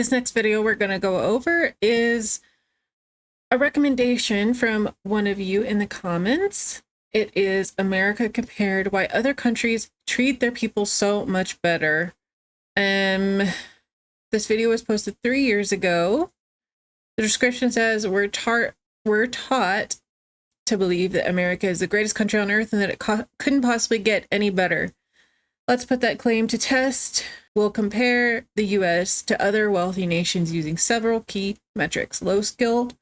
This next video we're going to go over is a recommendation from one of you in the comments. It is America Compared: Why Other Countries Treat Their People So Much Better. This video was posted 3 years ago. The description says, we're taught to believe that America is the greatest country on earth and that it couldn't possibly get any better. Let's put that claim to test. We'll compare the US to other wealthy nations using several key metrics: low skilled,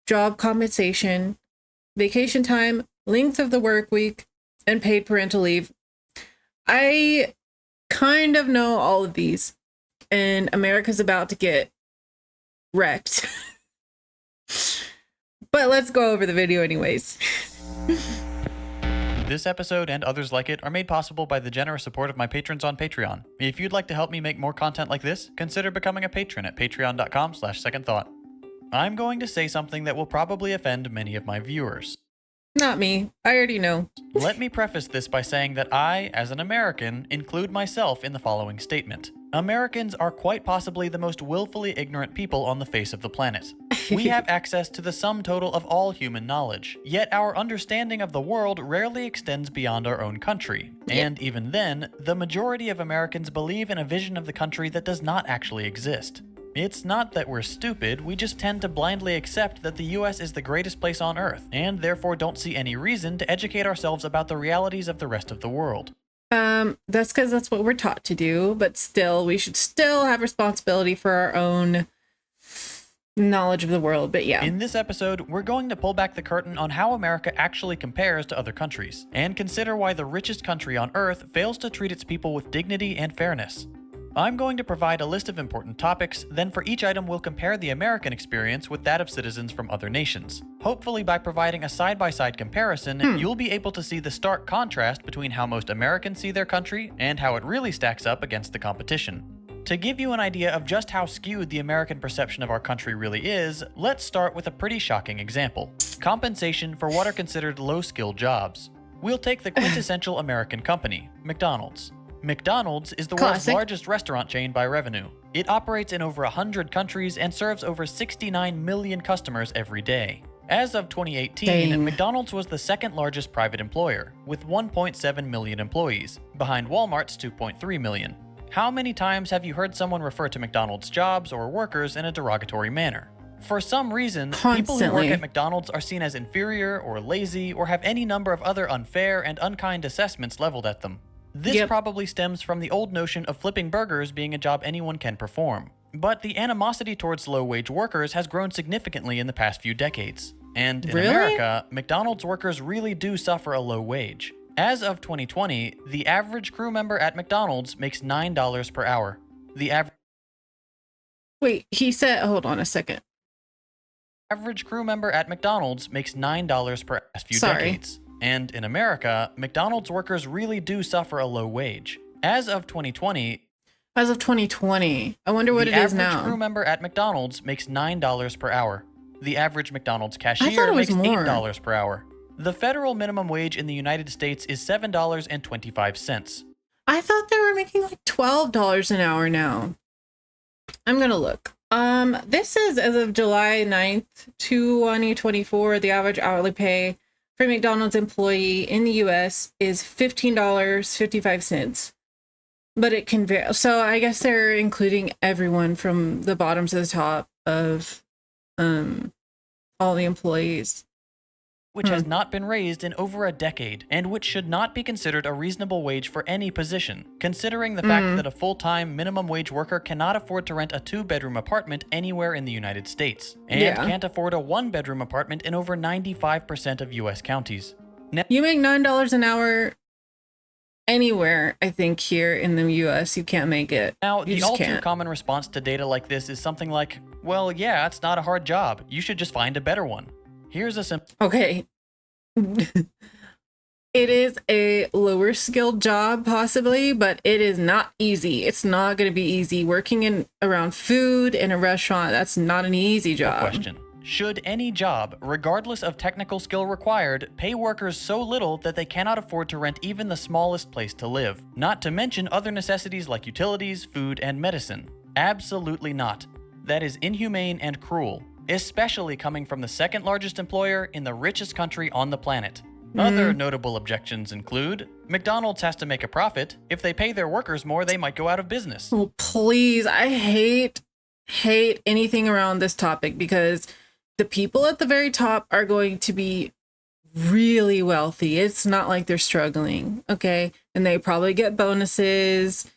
job compensation, vacation time, length of the work week, and paid parental leave. I kind of know all of these, and America's about to get wrecked. But let's go over the video anyways. This episode and others like it are made possible by the generous support of my patrons on Patreon. If you'd like to help me make more content like this, consider becoming a patron at patreon.com/secondthought. I'm going to say something that will probably offend many of my viewers. Not me. I already know. Let me preface this by saying that I, as an American, include myself in the following statement. Americans are quite possibly the most willfully ignorant people on the face of the planet. We have access to the sum total of all human knowledge, yet our understanding of the world rarely extends beyond our own country. And even then, the majority of Americans believe in a vision of the country that does not actually exist. It's not that we're stupid, we just tend to blindly accept that the US is the greatest place on earth, and therefore don't see any reason to educate ourselves about the realities of the rest of the world. That's because that's what we're taught to do, but still, we should still have responsibility for our own knowledge of the world, but yeah. In this episode, we're going to pull back the curtain on how America actually compares to other countries, and consider why the richest country on earth fails to treat its people with dignity and fairness. I'm going to provide a list of important topics, then for each item we'll compare the American experience with that of citizens from other nations. Hopefully by providing a side-by-side comparison, you'll be able to see the stark contrast between how most Americans see their country and how it really stacks up against the competition. To give you an idea of just how skewed the American perception of our country really is, let's start with a pretty shocking example. Compensation for what are considered low-skilled jobs. We'll take the quintessential American company, McDonald's. McDonald's is the world's largest restaurant chain by revenue. It operates in over 100 countries and serves over 69 million customers every day. As of 2018, McDonald's was the second largest private employer, with 1.7 million employees, behind Walmart's 2.3 million. How many times have you heard someone refer to McDonald's jobs or workers in a derogatory manner? For some reason, people who work at McDonald's are seen as inferior or lazy or have any number of other unfair and unkind assessments leveled at them. This probably stems from the old notion of flipping burgers being a job anyone can perform. But the animosity towards low-wage workers has grown significantly in the past few decades. And in America, McDonald's workers really do suffer a low wage. As of 2020, the average crew member at McDonald's makes $9 per hour. The average... Wait, he said, hold on a second. Average crew member at McDonald's makes $9 per few decades. And in America, McDonald's workers really do suffer a low wage. As of 2020, I wonder what it is now. The average crew member at McDonald's makes $9 per hour. The average McDonald's cashier makes $8 per hour. The federal minimum wage in the United States is $7.25. I thought they were making like $12 an hour now. I'm gonna look. This is as of July 9th, 2024, the average hourly pay for a McDonald's employee in the US is $15.55. But it can vary. So I guess they're including everyone from the bottom to the top of all the employees. Which has not been raised in over a decade, and which should not be considered a reasonable wage for any position, considering the fact that a full-time minimum wage worker cannot afford to rent a 2-bedroom apartment anywhere in the United States, and can't afford a 1-bedroom apartment in over 95% of US counties. Now, you make $9 an hour anywhere, I think, here in the US, you can't make it. Now, the all-too-common response to data like this is something like, well, yeah, it's not a hard job. You should just find a better one. Here's a simple... Okay. It is a lower skilled job, possibly, but it is not easy. It's not going to be easy. Working around food in a restaurant, that's not an easy job. Question. Should any job, regardless of technical skill required, pay workers so little that they cannot afford to rent even the smallest place to live? Not to mention other necessities like utilities, food, and medicine. Absolutely not. That is inhumane and cruel, especially coming from the second largest employer in the richest country on the planet. Other notable objections include McDonald's has to make a profit. If they pay their workers more, they might go out of business. Oh, please. I hate anything around this topic because the people at the very top are going to be really wealthy. It's not like they're struggling, okay? And they probably get bonuses,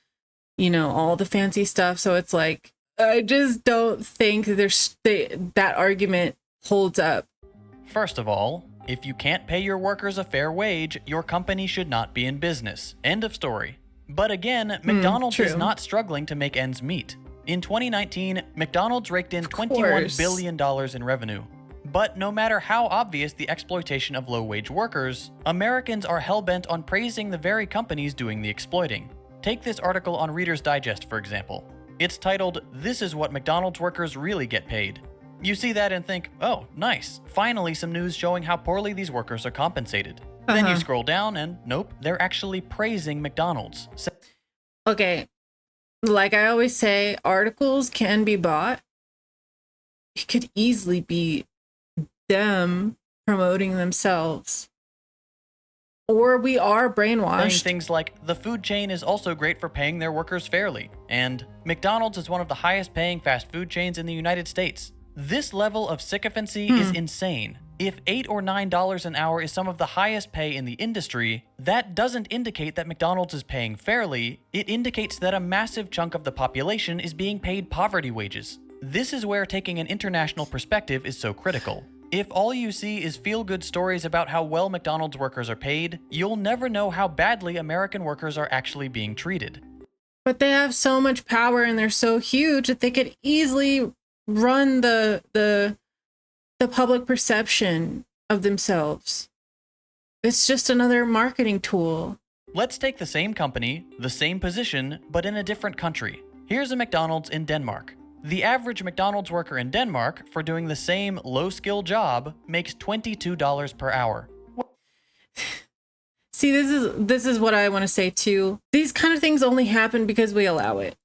you know, all the fancy stuff. So it's like, I just don't think that argument holds up. First of all, if you can't pay your workers a fair wage, your company should not be in business. End of story. But again, McDonald's is true. not struggling to make ends meet. In 2019, McDonald's raked in $21 billion in revenue. But no matter how obvious the exploitation of low-wage workers, Americans are hell-bent on praising the very companies doing the exploiting. Take this article on Reader's Digest, for example. It's titled, "This is what McDonald's workers really get paid." You see that and think, oh, nice. Finally some news showing how poorly these workers are compensated. Then you scroll down and nope, they're actually praising McDonald's. Okay. Like I always say, articles can be bought. It could easily be them promoting themselves. Or we are Saying brainwashed. things like, the food chain is also great for paying their workers fairly, and McDonald's is one of the highest paying fast food chains in the United States. This level of sycophancy is insane. If $8 or $9 an hour is some of the highest pay in the industry, that doesn't indicate that McDonald's is paying fairly, it indicates that a massive chunk of the population is being paid poverty wages. This is where taking an international perspective is so critical. If all you see is feel-good stories about how well McDonald's workers are paid, you'll never know how badly American workers are actually being treated. But they have so much power and they're so huge that they could easily run the public perception of themselves. It's just another marketing tool. Let's take the same company, the same position, but in a different country. Here's a McDonald's in Denmark. The average McDonald's worker in Denmark, for doing the same low-skill job, makes $22 per hour. See, this is what I want to say too. These kind of things only happen because we allow it.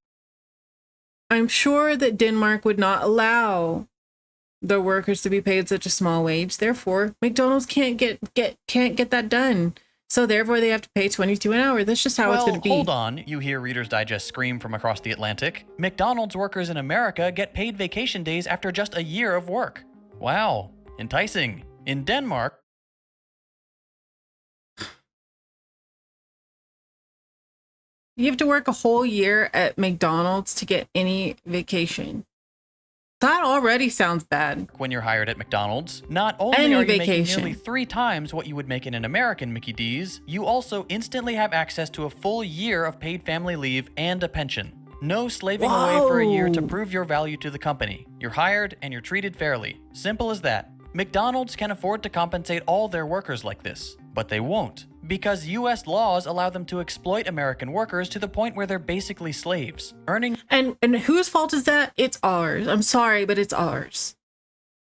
I'm sure that Denmark would not allow the workers to be paid such a small wage. Therefore, McDonald's can't get that done. So therefore, they have to pay $22 an hour. That's just how it's going to be. Hold on, you hear Reader's Digest scream from across the Atlantic. McDonald's workers in America get paid vacation days after just a year of work. Wow, enticing. In Denmark, You have to work a whole year at McDonald's to get any vacation. That already sounds bad. when you're hired at McDonald's, not only Any are you vacation. making nearly 3 times what you would make in an American Mickey D's, you also instantly have access to a full year of paid family leave and a pension. No slaving away for a year to Whoa. prove your value to the company. You're hired and you're treated fairly. Simple as that. McDonald's can afford to compensate all their workers like this, but they won't, because US laws allow them to exploit American workers to the point where they're basically slaves, earning And whose fault is that? It's ours. I'm sorry, but it's ours.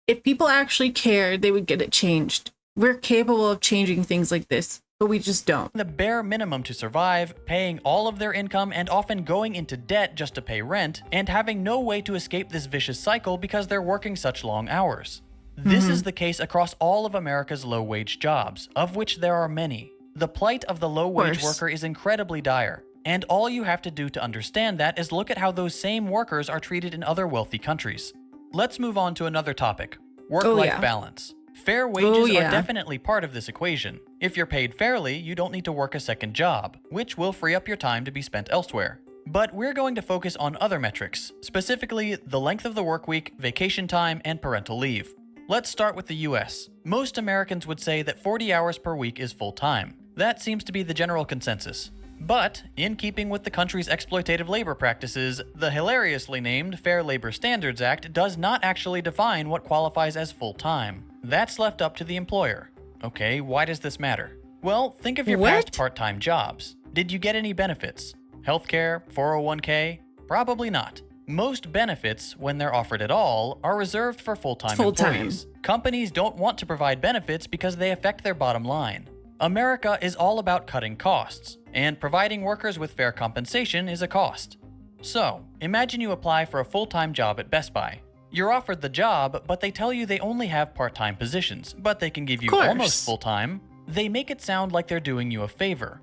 If people actually cared, they would get it changed. We're capable of changing things like this, but we just don't. the bare minimum to survive, paying all of their income and often going into debt just to pay rent, and having no way to escape this vicious cycle because they're working such long hours. This is the case across all of America's low-wage jobs, of which there are many. The plight of the low-wage course. worker is incredibly dire, and all you have to do to understand that is look at how those same workers are treated in other wealthy countries. Let's move on to another topic, work-life yeah. balance. Fair wages yeah. are definitely part of this equation. If you're paid fairly, you don't need to work a second job, which will free up your time to be spent elsewhere. But we're going to focus on other metrics, specifically the length of the work week, vacation time, and parental leave. Let's start with the US. Most Americans would say that 40 hours per week is full-time. That seems to be the general consensus. But, in keeping with the country's exploitative labor practices, the hilariously named Fair Labor Standards Act does not actually define what qualifies as full-time. That's left up to the employer. Okay, why does this matter? Well, think of your What? past part-time jobs. Did you get any benefits? Healthcare? 401k? Probably not. Most benefits, when they're offered at all, are reserved for full-time Full-time. employees. Companies don't want to provide benefits because they affect their bottom line. America is all about cutting costs, and providing workers with fair compensation is a cost. So, imagine you apply for a full-time job at Best Buy. You're offered the job, but they tell you they only have part-time positions, but they can give you course. almost full-time. They make it sound like they're doing you a favor.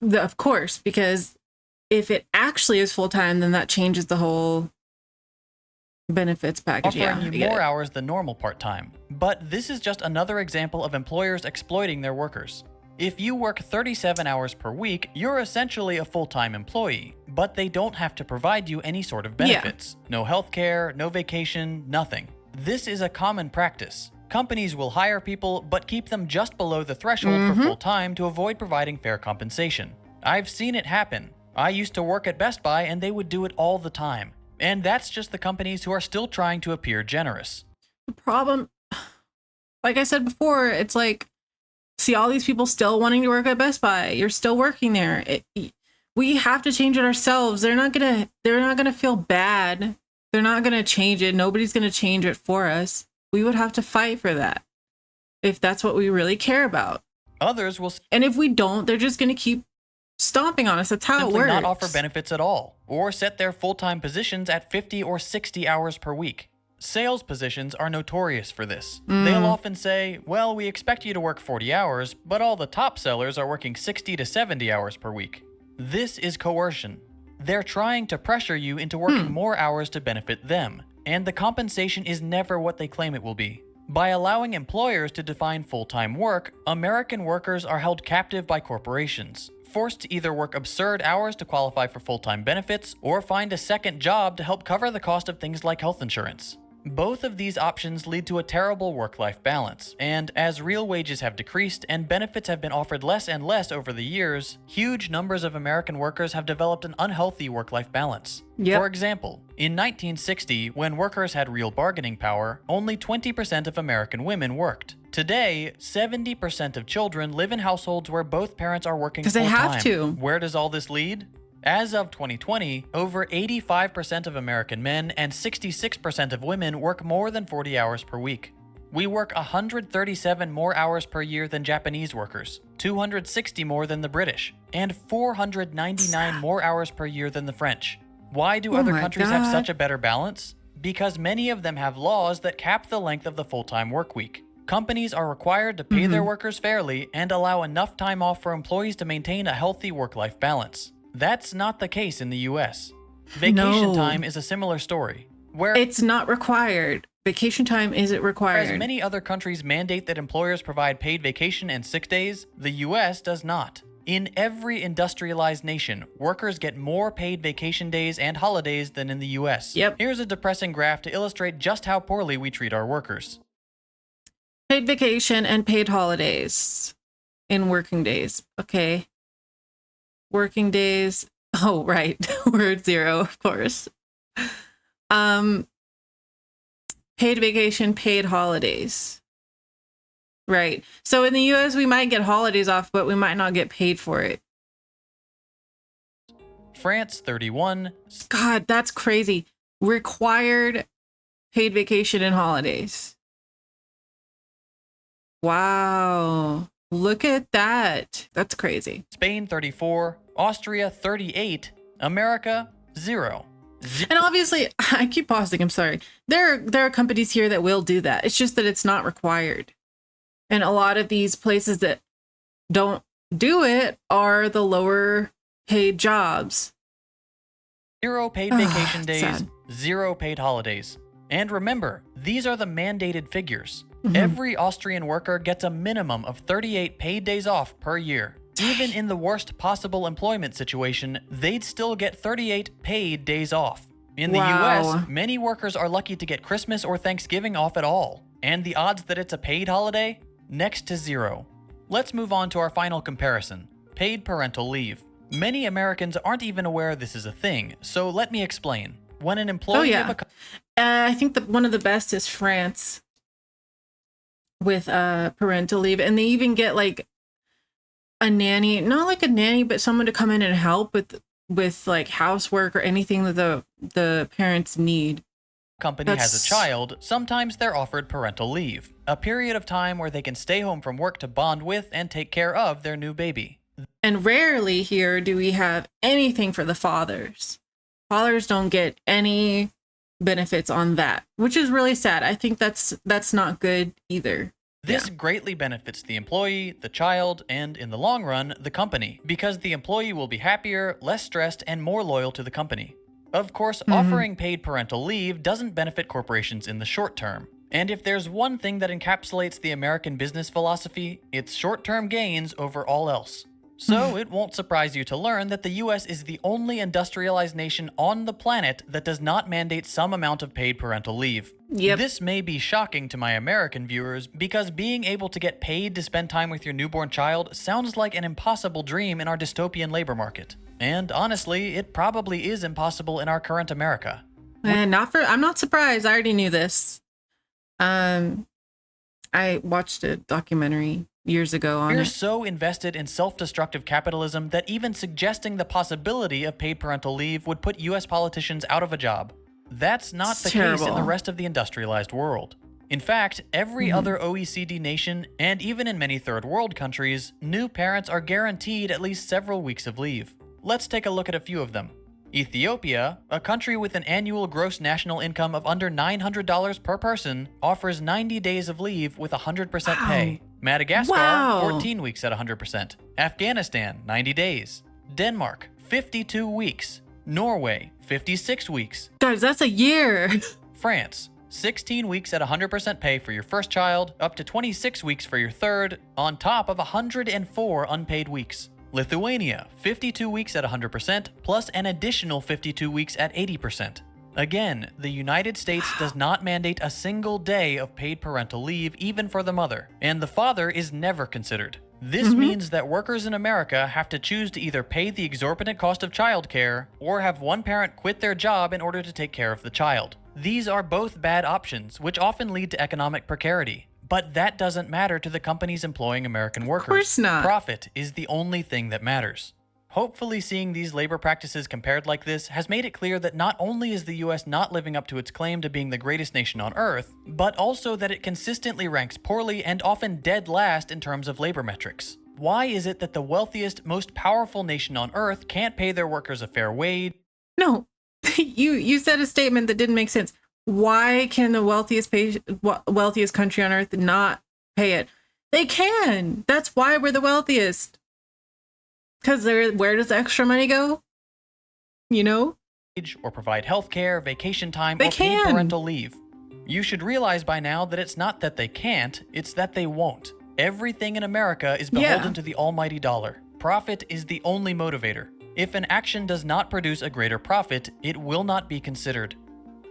Of course, because if it actually is full-time, then that changes the whole benefits package. Offering you more hours than normal part-time. But this is just another example of employers exploiting their workers. If you work 37 hours per week, you're essentially a full-time employee, but they don't have to provide you any sort of benefits. No healthcare, no vacation, nothing. This is a common practice. Companies will hire people, but keep them just below the threshold for full-time to avoid providing fair compensation. I've seen it happen. I used to work at Best Buy and they would do it all the time. And that's just the companies who are still trying to appear generous. The problem, like I said before, it's like, see all these people still wanting to work at Best Buy. You're still working there. We have to change it ourselves. They're not gonna feel bad. They're not gonna change it. Nobody's gonna change it for us. We would have to fight for that if that's what we really care about. Others will And if we don't, they're just gonna keep stomping on us. That's how it works. not offer benefits at all, or set their full-time positions at 50 or 60 hours per week. Sales positions are notorious for this. They'll often say, well, we expect you to work 40 hours, but all the top sellers are working 60 to 70 hours per week. This is coercion. They're trying to pressure you into working more hours to benefit them, and the compensation is never what they claim it will be. By allowing employers to define full-time work, American workers are held captive by corporations, forced to either work absurd hours to qualify for full-time benefits or find a second job to help cover the cost of things like health insurance. Both of these options lead to a terrible work-life balance, and as real wages have decreased and benefits have been offered less and less over the years, huge numbers of American workers have developed an unhealthy work-life balance. For example, in 1960, when workers had real bargaining power, only 20% of American women worked. Today, 70% of children live in households where both parents are working full-time. Because they have to. Where does all this lead? As of 2020, over 85% of American men and 66% of women work more than 40 hours per week. We work 137 more hours per year than Japanese workers, 260 more than the British, and 499 more hours per year than the French. Why do other countries have such a better balance? Because many of them have laws that cap the length of the full-time work week. Companies are required to pay their workers fairly and allow enough time off for employees to maintain a healthy work-life balance. That's not the case in the US. Vacation time is a similar story, where it's not required. Vacation time isn't required. Whereas many other countries mandate that employers provide paid vacation and sick days, the US does not. In every industrialized nation, workers get more paid vacation days and holidays than in the US. Here's a depressing graph to illustrate just how poorly we treat our workers. Paid vacation and paid holidays in working days. Okay. Working days. Oh, right. We're at 0, of course. Paid vacation, paid holidays. Right. So in the US, we might get holidays off, but we might not get paid for it. France, 31. God, that's crazy. Required paid vacation and holidays. Wow. Look at that. That's crazy. Spain, 34. Austria, 38. America, 0. And obviously, I keep pausing. I'm sorry. There are companies here that will do that. It's just that it's not required. And a lot of these places that don't do it are the lower paid jobs. 0 paid vacation days, 0 paid holidays. And remember, these are the mandated figures. Every Austrian worker gets a minimum of 38 paid days off per year. Even in the worst possible employment situation, they'd still get 38 paid days off. In the US, many workers are lucky to get Christmas or Thanksgiving off at all. And the odds that it's a paid holiday? Next to 0. Let's move on to our final comparison, paid parental leave. Many Americans aren't even aware this is a thing, so let me explain. When an employee I think that one of the best is France with parental leave, and they even get like a nanny, not like a nanny, but someone to come in and help with like housework or anything that the parents need. Company has a child, sometimes they're offered parental leave, a period of time where they can stay home from work to bond with and take care of their new baby. And rarely here do we have anything for the fathers. Fathers don't get any benefits on that, which is really sad. I think that's not good either. This greatly benefits the employee, the child, and in the long run, the company, because the employee will be happier, less stressed, and more loyal to the company. Of course, offering paid parental leave doesn't benefit corporations in the short term. And if there's one thing that encapsulates the American business philosophy, it's short-term gains over all else. So it won't surprise you to learn that the US is the only industrialized nation on the planet that does not mandate some amount of paid parental leave. Yep. This may be shocking to my American viewers because being able to get paid to spend time with your newborn child sounds like an impossible dream in our dystopian labor market. And honestly, it probably is impossible in our current America. And I'm not surprised. I already knew this. I watched a documentary years ago on We're it. so invested in self-destructive capitalism that even suggesting the possibility of paid parental leave would put US politicians out of a job. That's not It's the case in the terrible. rest of the industrialized world. In fact, every other OECD nation, and even in many third world countries, new parents are guaranteed at least several weeks of leave. Let's take a look at a few of them. Ethiopia, a country with an annual gross national income of under $900 per person, offers 90 days of leave with 100% pay. Madagascar, Wow. 14 weeks at 100%. Afghanistan, 90 days. Denmark, 52 weeks. Norway, 56 weeks. Guys, that's a year. France, 16 weeks at 100% pay for your first child, up to 26 weeks for your third, on top of 104 unpaid weeks. Lithuania, 52 weeks at 100%, plus an additional 52 weeks at 80%. Again, the United States does not mandate a single day of paid parental leave even for the mother, and the father is never considered. This means that workers in America have to choose to either pay the exorbitant cost of childcare or have one parent quit their job in order to take care of the child. These are both bad options, which often lead to economic precarity. But that doesn't matter to the companies employing American workers. Of course not. Profit is the only thing that matters. Hopefully, seeing these labor practices compared like this has made it clear that not only is the US not living up to its claim to being the greatest nation on earth, but also that it consistently ranks poorly and often dead last in terms of labor metrics. Why is it that the wealthiest, most powerful nation on earth can't pay their workers a fair wage? No, you said a statement that didn't make sense. Why can the wealthiest country on earth not pay it? They can. That's why we're the wealthiest. Because where does the extra money go? You know? Or provide healthcare, vacation time, They or paid can. parental leave. You should realize by now that it's not that they can't, it's that they won't. Everything in America is beholden Yeah. to the almighty dollar. Profit is the only motivator. If an action does not produce a greater profit, it will not be considered.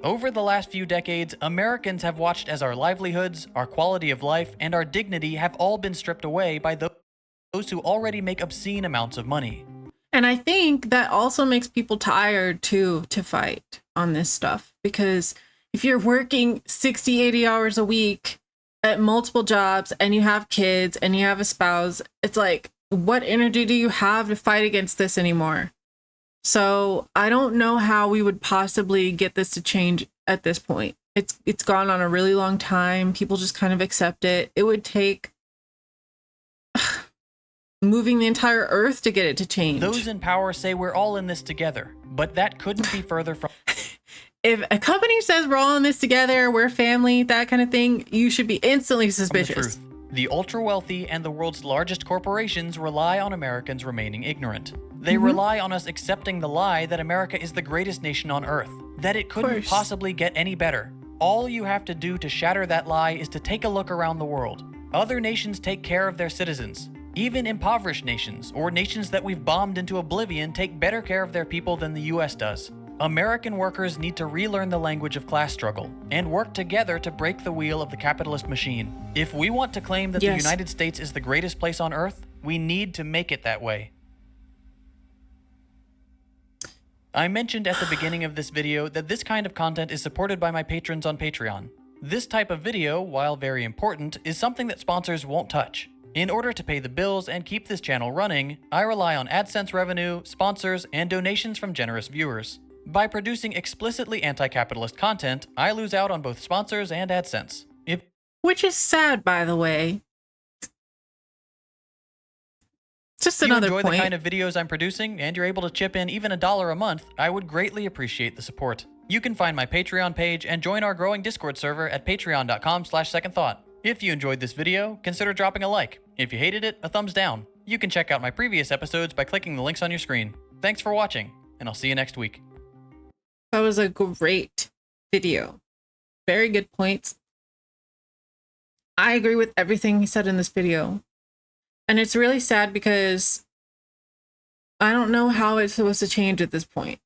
Over the last few decades, Americans have watched as our livelihoods, our quality of life, and our dignity have all been stripped away by those who already make obscene amounts of money. And I think that also makes people tired too to fight on this stuff. Because if you're working 60, 80 hours a week at multiple jobs and you have kids and you have a spouse, it's like, what energy do you have to fight against this anymore? So I don't know how we would possibly get this to change at this point. It's gone on a really long time. People just kind of accept it. It would take moving the entire earth to get it to change. Those in power say we're all in this together, but that couldn't be further from If a company says we're all in this together, we're family, that kind of thing, you should be instantly the suspicious. truth. The ultra-wealthy and the world's largest corporations rely on Americans remaining ignorant. They rely on us accepting the lie that America is the greatest nation on earth, that it couldn't course. possibly get any better. All you have to do to shatter that lie is to take a look around the world. Other nations take care of their citizens. Even impoverished nations, or nations that we've bombed into oblivion, take better care of their people than the US does. American workers need to relearn the language of class struggle and work together to break the wheel of the capitalist machine. If we want to claim that the Yes. United States is the greatest place on earth, we need to make it that way. I mentioned at the beginning of this video that this kind of content is supported by my patrons on Patreon. This type of video, while very important, is something that sponsors won't touch. In order to pay the bills and keep this channel running, I rely on AdSense revenue, sponsors, and donations from generous viewers. By producing explicitly anti-capitalist content, I lose out on both sponsors and AdSense. Which is sad, by the way. Just If you another enjoy point. the kind of videos I'm producing and you're able to chip in even $1 a month, I would greatly appreciate the support. You can find my Patreon page and join our growing Discord server at patreon.com/secondthought. If you enjoyed this video, consider dropping a like. If you hated it, a thumbs down. You can check out my previous episodes by clicking the links on your screen. Thanks for watching, and I'll see you next week. That was a great video. Very good points. I agree with everything he said in this video. And it's really sad because I don't know how it's supposed to change at this point.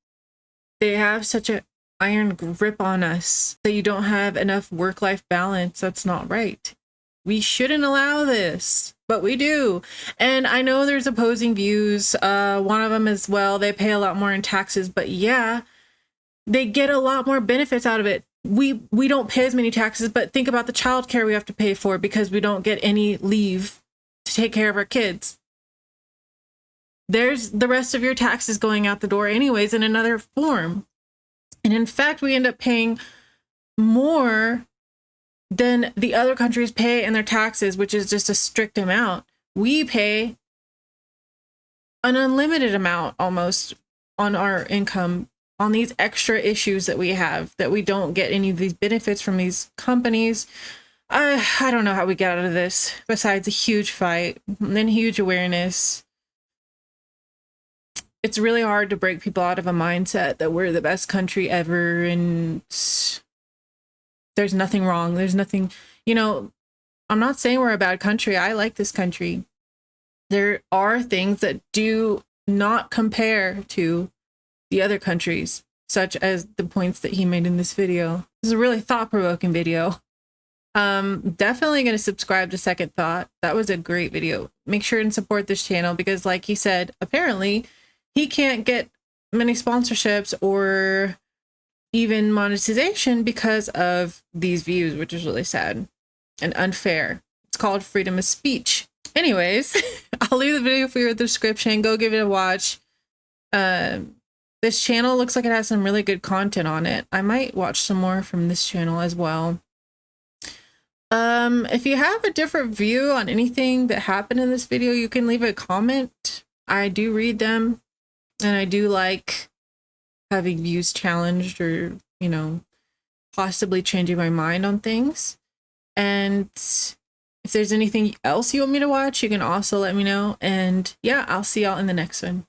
They have such an iron grip on us that you don't have enough work-life balance. That's not right. We shouldn't allow this, but we do. And I know there's opposing views. One of them is, well, they pay a lot more in taxes, but yeah, they get a lot more benefits out of it. We don't pay as many taxes, but think about the childcare we have to pay for because we don't get any leave to take care of our kids. There's the rest of your taxes going out the door anyways in another form. And in fact, we end up paying more than the other countries pay in their taxes, which is just a strict amount. We pay an unlimited amount almost on our income on these extra issues that we have, that we don't get any of these benefits from these companies. I don't know how we get out of this besides a huge fight and then huge awareness. It's really hard to break people out of a mindset that we're the best country ever and there's nothing wrong. There's nothing, you know, I'm not saying we're a bad country. I like this country. There are things that do not compare to the other countries, such as the points that he made in this video. This is a really thought-provoking video. Definitely going to subscribe to Second Thought. That was a great video. Make sure and support this channel because, like he said, apparently he can't get many sponsorships or even monetization because of these views, which is really sad and unfair. It's called freedom of speech. Anyways, I'll leave the video for you in the description. Go give it a watch. This channel looks like it has some really good content on it. I might watch some more from this channel as well. If you have a different view on anything that happened in this video, you can leave a comment. I do read them, and I do like having views challenged or, you know, possibly changing my mind on things. And if there's anything else you want me to watch, you can also let me know. And yeah, I'll see y'all in the next one.